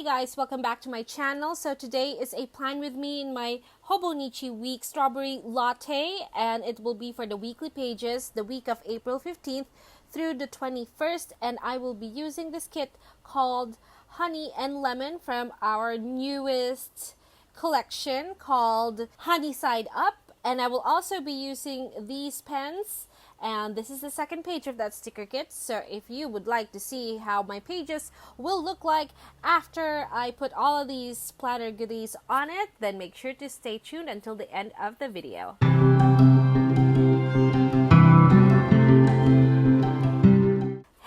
Hey guys, welcome back to my channel. So today is a plan with me in my Hobonichi week strawberry latte, and it will be for the weekly pages the week of April 15th through the 21st, and I will be using this kit called Honey and Lemon from our newest collection called Honey Side Up, and I will also be using these pens. And this is the second page of that sticker kit. So if you would like to see how my pages will look like after I put all of these planner goodies on it, then make sure to stay tuned until the end of the video.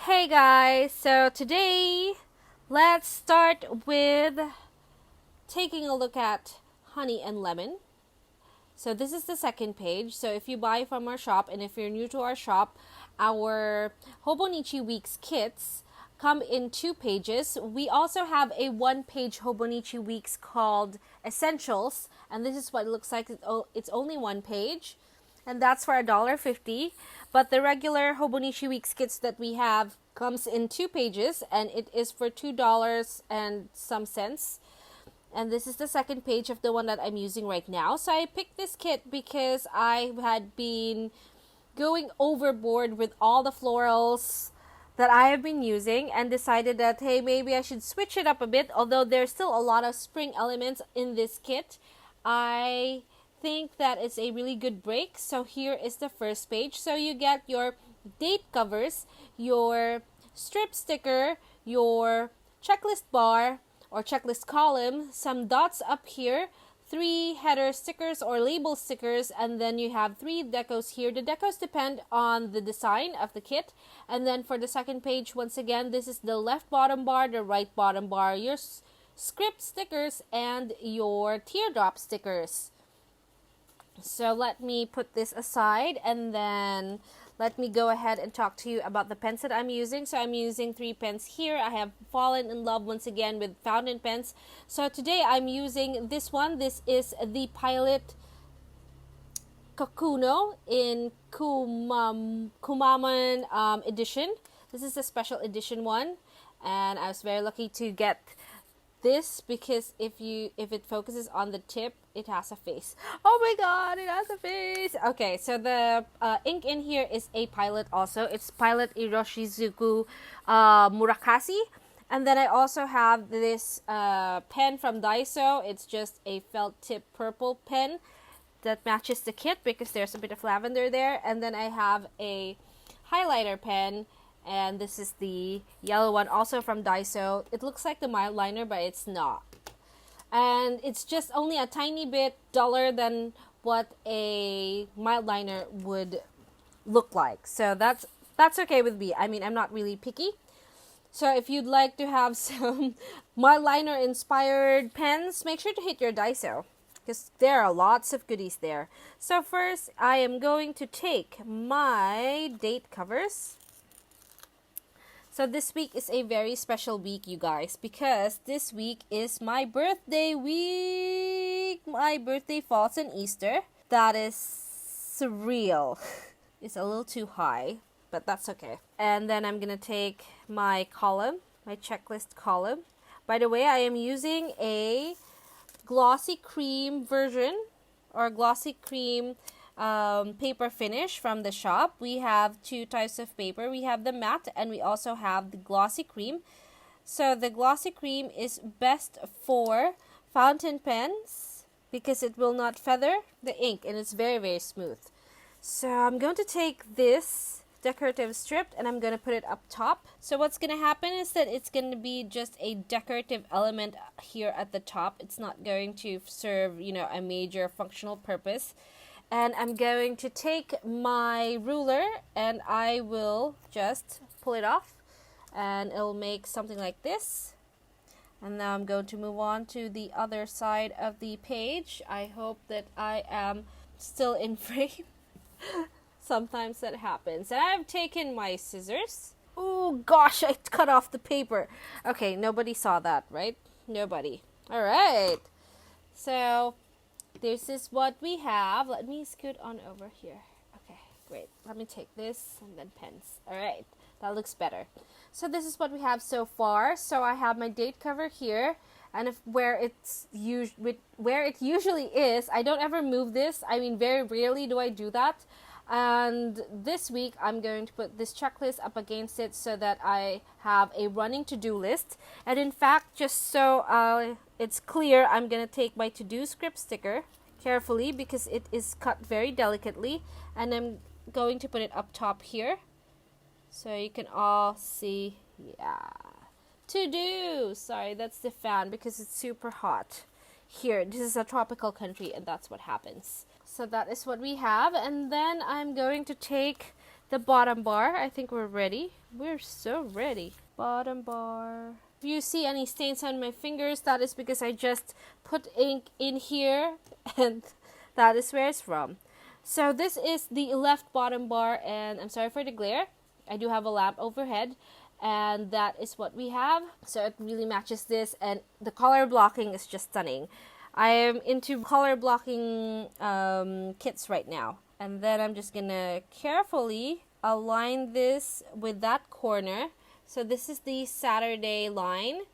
Hey guys, so today let's start with taking a look at Honey and Lemon. So this is the second page. So if you buy from our shop, and if you're new to our shop, our Hobonichi Weeks kits come in 2 pages. We also have a 1-page Hobonichi Weeks called Essentials, and this is what it looks like. It's only 1 page, and that's for $1.50. But the regular Hobonichi Weeks kits that we have comes in 2 pages, and it is for $2 and some cents. And this is the second page of the one that I'm using right now. So I picked this kit because I had been going overboard with all the florals that I have been using and decided that, hey, maybe I should switch it up a bit. Although there's still a lot of spring elements in this kit, I think that it's a really good break. So here is the first page. So you get your date covers, your strip sticker, your checklist bar or checklist column, some dots up here, 3 header stickers or label stickers, and then you have 3 decos here. The decos depend on the design of the kit. And then for the second page, once again, this is the left bottom bar, the right bottom bar, your script stickers, and your teardrop stickers. So let me put this aside, and then let me go ahead and talk to you about the pens that I'm using. So I'm using 3 pens here. I have fallen in love once again with fountain pens. So today I'm using this one. This is the Pilot Kakuno in Kumaman edition. This is a special edition one, and I was very lucky to get this because if it focuses on the tip, it has a face. Oh my god, it has a face. Okay, so the ink in here is a Pilot also. It's Pilot Iroshizuku Murakami. And then I also have this pen from Daiso. It's just a felt tip purple pen that matches the kit because there's a bit of lavender there. And then I have a highlighter pen, and this is the yellow one also from Daiso. It looks like the mild liner, but it's not. And it's just only a tiny bit duller than what a mild liner would look like. So that's okay with me. I mean, I'm not really picky. So if you'd like to have some mild liner inspired pens, make sure to hit your Daiso because there are lots of goodies there. So first, I am going to take my date covers. So this week is a very special week, you guys, because this week is my birthday week. My birthday falls on Easter. That is surreal. It's a little too high, but that's okay. And then I'm going to take my column, my checklist column. By the way, I am using a glossy cream version or glossy cream paper finish from the shop. We have 2 types of paper. We have the matte and we also have the glossy cream. So the glossy cream is best for fountain pens because it will not feather the ink and it's very, very smooth. So I'm going to take this decorative strip and I'm going to put it up top. So what's going to happen is that it's going to be just a decorative element here at the top. It's not going to serve, a major functional purpose. And I'm going to take my ruler and I will just pull it off and it'll make something like this. And now I'm going to move on to the other side of the page. I hope that I am still in frame. Sometimes that happens. And I've taken my scissors. Oh gosh, I cut off the paper. Okay, nobody saw that, right? Nobody. All right. So this is what we have. Let me scoot on over here. Okay, great. Let me take this and then pens. All right. That looks better. So this is what we have so far. So I have my date cover here, and where it usually is, I don't ever move this. I mean, very rarely do I do that. And this week I'm going to put this checklist up against it so that I have a running to-do list. And in fact, just so it's clear, I'm going to take my to-do script sticker carefully because it is cut very delicately, and I'm going to put it up top here so you can all see. Yeah, to-do. Sorry, that's the fan because it's super hot here. This is a tropical country and that's what happens. So that is what we have, and then I'm going to take the bottom bar. I think we're ready. We're so ready. Bottom bar. If you see any stains on my fingers, that is because I just put ink in here and that is where it's from. So this is the left bottom bar, and I'm sorry for the glare. I do have a lamp overhead, and that is what we have. So it really matches this, and the color blocking is just stunning. I am into color blocking kits right now. And then I'm just gonna carefully align this with that corner. So this is the Saturday line,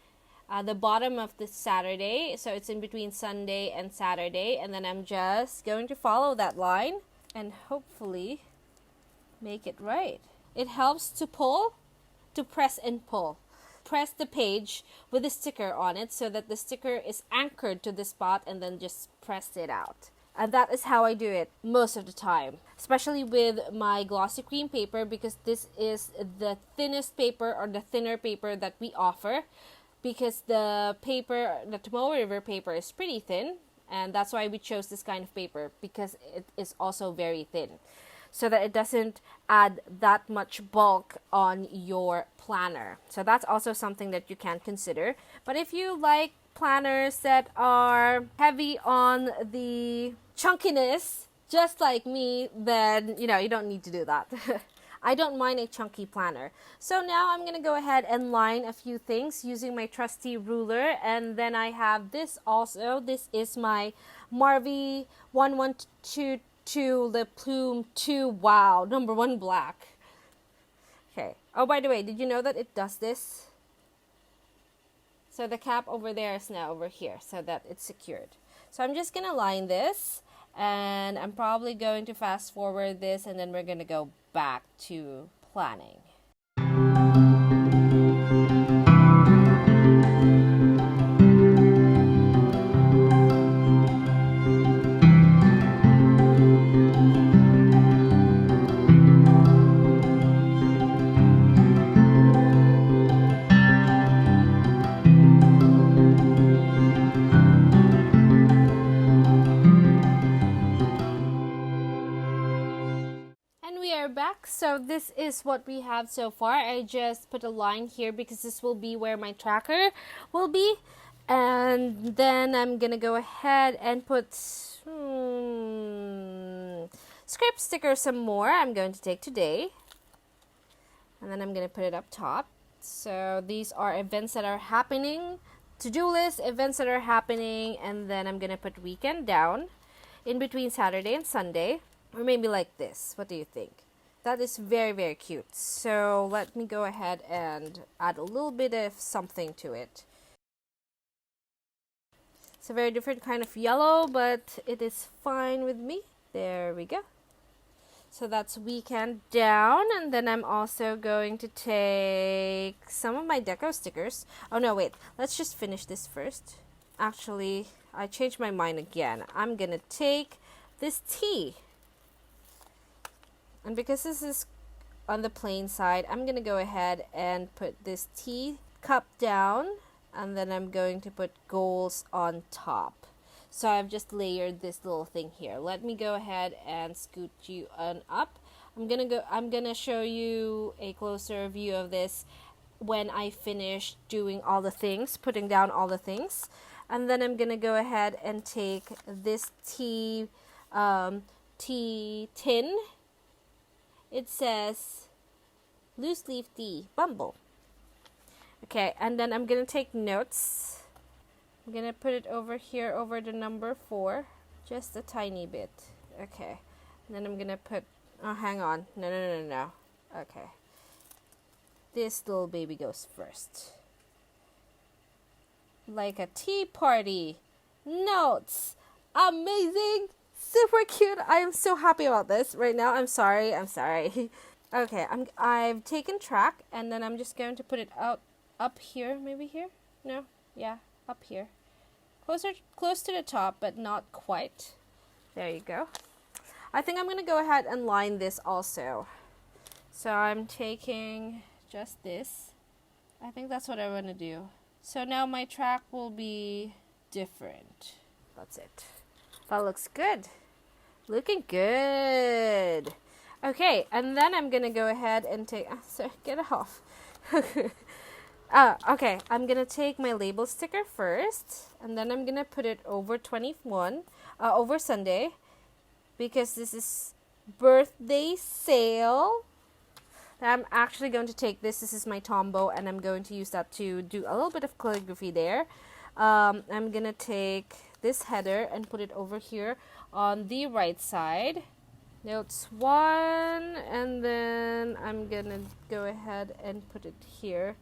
the bottom of the Saturday. So it's in between Sunday and Saturday. And then I'm just going to follow that line and hopefully make it right. It helps to pull, to press and pull. Press the page with a sticker on it so that the sticker is anchored to the spot, and then just press it out. And that is how I do it most of the time, especially with my glossy cream paper, because this is the thinnest paper or the thinner paper that we offer, because the paper, the Tomoe River paper, is pretty thin, and that's why we chose this kind of paper, because it is also very thin, so that it doesn't add that much bulk on your planner. So that's also something that you can consider. But if you like planners that are heavy on the chunkiness, just like me, then you don't need to do that. I don't mind a chunky planner. So now I'm going to go ahead and line a few things using my trusty ruler. And then I have this also. This is my Marvy 1122 Le Plume 2. Wow, number 1 black. Okay. Oh, by the way, did you know that it does this? So the cap over there is now over here so that it's secured. So I'm just going to line this, and I'm probably going to fast forward this, and then we're going to go back to planning. Back. So this is what we have so far. I just put a line here because this will be where my tracker will be, and then I'm gonna go ahead and put script sticker some more. I'm going to take today, and then I'm gonna put it up top. So these are events that are happening, to-do list, events that are happening, and then I'm gonna put weekend down in between Saturday and Sunday, or maybe like this. What do you think? That is very, very cute. So let me go ahead and add a little bit of something to it. It's a very different kind of yellow, but it is fine with me. There we go. So that's weekend down. And then I'm also going to take some of my deco stickers. Oh no, wait. Let's just finish this first. Actually, I changed my mind again. I'm going to take this tea. And because this is on the plain side, I'm going to go ahead and put this tea cup down, and then I'm going to put goals on top. So I've just layered this little thing here. Let me go ahead and scoot you on up. I'm going to show you a closer view of this when I finish doing all the things, putting down all the things. And then I'm going to go ahead and take this tea tin. It says loose leaf tea, Bumble. Okay, and then I'm going to take notes. I'm going to put it over here, over the number 4. Just a tiny bit. Okay. And then I'm going to put, oh, hang on. No. Okay. this little baby goes first. Like a tea party. Notes. Amazing. Super cute. I am so happy about this right now. I'm sorry. Okay, I've taken track, and then I'm just going to put it out up here. Maybe here? No? Yeah, up here. Close to the top, but not quite. There you go. I think I'm going to go ahead and line this also. So I'm taking just this. I think that's what I want to do. So now my track will be different. That's it. That looks good. Looking good. Okay, and then I'm going to go ahead and take... sorry, get it off. Okay, I'm going to take my label sticker first. And then I'm going to put it over over Sunday. Because this is birthday sale. I'm actually going to take this. This is my Tombow, and I'm going to use that to do a little bit of calligraphy there. I'm going to take this header and put it over here on the right side. Notes 1, and then I'm going to go ahead and put it here.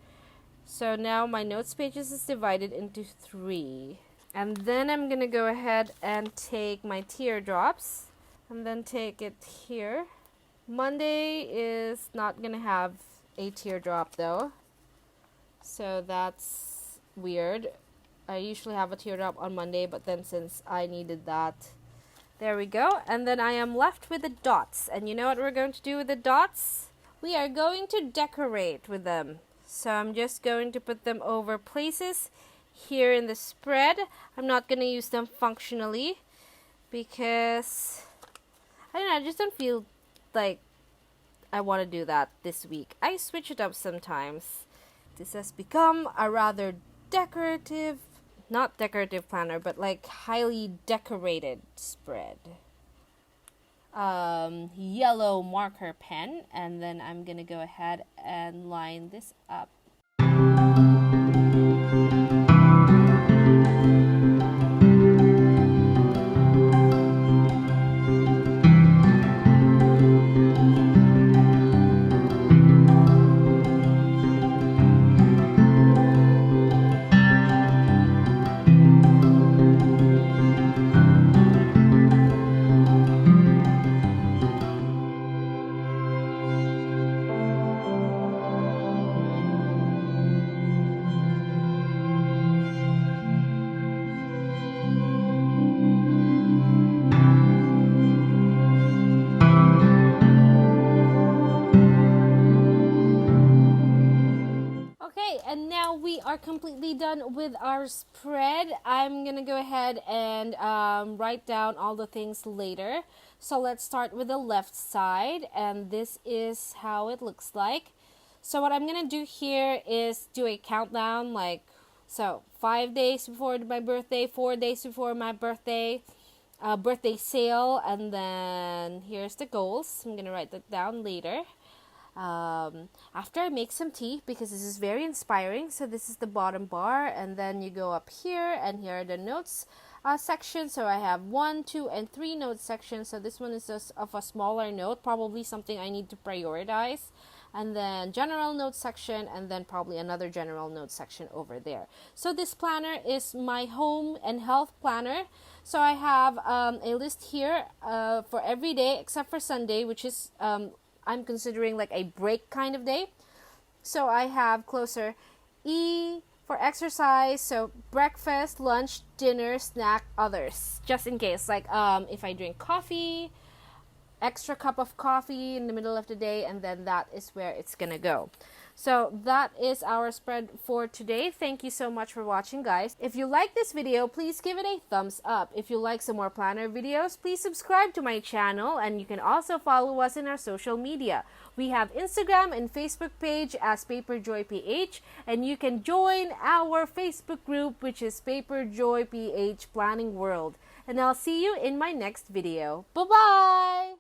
So now my notes pages is divided into 3. And then I'm going to go ahead and take my teardrops and then take it here. Monday is not going to have a teardrop though. So that's weird. I usually have a teardrop on Monday, but then since I needed that, there we go. And then I am left with the dots. And you know what we're going to do with the dots? We are going to decorate with them. So I'm just going to put them over places here in the spread. I'm not going to use them functionally because I don't know, I just don't feel like I want to do that this week. I switch it up sometimes. This has become a rather decorative, not decorative planner, but like highly decorated spread. Yellow marker pen, and then I'm gonna go ahead and line this up. And now we are completely done with our spread. I'm gonna go ahead and write down all the things later. So let's start with the left side, and this is how it looks like. So what I'm gonna do here is do a countdown, like, so 5 days before my birthday, 4 days before my birthday, birthday sale, and then here's the goals. I'm gonna write that down later. After I make some tea, because this is very inspiring. So this is the bottom bar, and then you go up here, and here are the notes section. So I have 1, 2, and 3 note sections. So this one is just of a smaller note, probably something I need to prioritize. And then general note section, and then probably another general note section over there. So this planner is my home and health planner. So I have a list here for every day except for Sunday, which is I'm considering like a break kind of day. So I have closer E for exercise, so breakfast, lunch, dinner, snack, others, just in case, like if I drink coffee, extra cup of coffee in the middle of the day, and then that is where it's gonna go. So that is our spread for today. Thank you so much for watching, guys. If you like this video, please give it a thumbs up. If you like some more planner videos, please subscribe to my channel, and you can also follow us in our social media. We have Instagram and Facebook page as paperjoyph, and you can join our Facebook group, which is paperjoyph Planning World. And I'll see you in my next video. Bye-bye!